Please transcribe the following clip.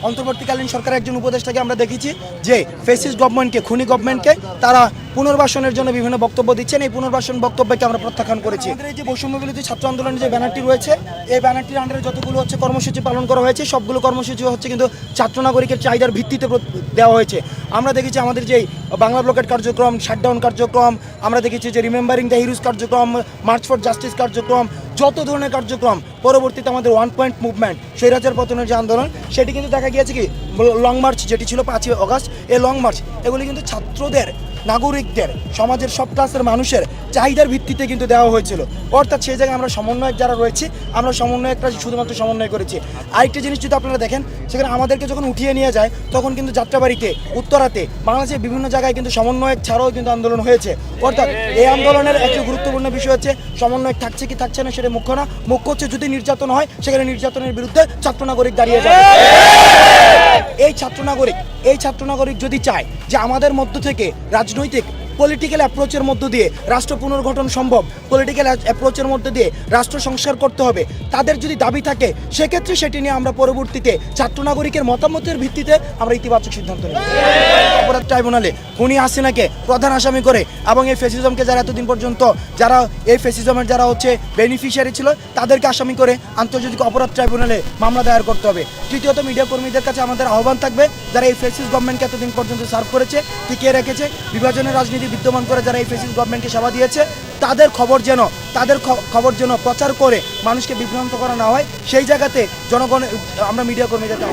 অন্তর্বর্তীকালীন সরকারের একজন উপদেষ্টাকে আমরা দেখেছি যে ফ্যাসিস্ট গভর্নমেন্টকে, খুনি গভর্নমেন্টকে তারা পুনর্বাসনের জন্য বিভিন্ন বক্তব্য দিচ্ছেন। এই পুনর্বাসন বক্তব্যকে আমরা প্রত্যাখ্যান করেছি। আমাদের এই যে বৈষম্য বিরোধী ছাত্র আন্দোলনের যে ব্যানারটি রয়েছে, এই ব্যানারটির আন্ডারে যতগুলো কর্মসূচি পালন করা হয়েছে, সবগুলো কর্মসূচি কিন্তু ছাত্র নাগরিকের চাহিদার ভিত্তিতে দেওয়া হয়েছে। আমরা দেখেছি আমাদের যে বাংলা ব্লকেট কার্যক্রম, শাটডাউন কার্যক্রম, আমরা দেখেছি যে রিমেম্বারিং দ্য হিরোজ কার্যক্রম, মার্চ ফর জাস্টিস কার্যক্রম, যত ধরনের কার্যক্রম, পরবর্তীতে আমাদের 1 পয়েন্ট মুভমেন্ট, স্বৈরাচার পতনের যে আন্দোলন, সেটি কিন্তু দেখা গিয়েছে কি লং মার্চ যেটি ছিল 5ই আগস্ট, এই লং মার্চ এগুলি কিন্তু ছাত্রদের, নাগরিকদের, সমাজের সব ক্লাসের মানুষের চাহিদার ভিত্তিতে কিন্তু দেওয়া হয়েছিল। অর্থাৎ সেই জায়গায় আমরা সমন্বয়ক যারা রয়েছি, আমরা সমন্বয়কটা শুধুমাত্র সমন্বয় করেছি। আরেকটি জিনিস যদি আপনারা দেখেন, সেখানে আমাদেরকে যখন উঠিয়ে নিয়ে যায় তখন কিন্তু যাত্রাবাড়িতে, উত্তরাতে, বাংলাদেশের বিভিন্ন জায়গায় কিন্তু সমন্বয়ক ছাড়াও কিন্তু আন্দোলন হয়েছে। অর্থাৎ এই আন্দোলনের একটি গুরুত্বপূর্ণ বিষয় হচ্ছে সমন্বয়ক থাকছে কি থাকছে না সেটা মুখ্য না, মুখ্য হচ্ছে যদি নির্যাতন হয় সেখানে নির্যাতনের বিরুদ্ধে ছাত্র নাগরিক দাঁড়িয়ে যাবে। এই ছাত্র নাগরিক যদি চায় যে আমাদের মধ্য থেকে রাজনৈতিক পলিটিক্যাল অ্যাপ্রোচের মধ্য দিয়ে রাষ্ট্র পুনর্গঠন সম্ভব, পলিটিক্যাল অ্যাপ্রোচের মধ্য দিয়ে রাষ্ট্র সংস্কার করতে হবে, তাদের যদি দাবি থাকে, সেক্ষেত্রে সেটি নিয়ে আমরা পরবর্তীতে ছাত্র নাগরিকের মতামতের ভিত্তিতে আমরা ইতিবাচক সিদ্ধান্ত নেব। অপরাধ ট্রাইব্যুনালে খুনি হাসিনাকে প্রধান আসামি করে এবং এই ফ্যাসিজমকে যারা এতদিন পর্যন্ত এই ফ্যাসিজমের যারা বেনিফিশিয়ারি ছিল, তাদেরকে আসামি করে আন্তর্জাতিক অপরাধ ট্রাইব্যুনালে মামলা দায়ের করতে হবে। তৃতীয়ত, মিডিয়া কর্মীদের কাছে আমাদের আহ্বান থাকবে, যারা এই ফ্যাসিস্ট গভর্নমেন্টকে এতদিন পর্যন্ত সার্ভ করেছে, টিকিয়ে রেখেছে, বিভাজনের রাজনীতি বিদ্যমান করে যারা এই ফ্যাসিস্ট গভর্নমেন্টকে সেবা দিয়েছে, তাদের খবর যেন প্রচার করে মানুষকে বিভ্রান্ত করা না হয়, সেই জায়গাতে জনগণ আমরা মিডিয়া কর্মীদেরকে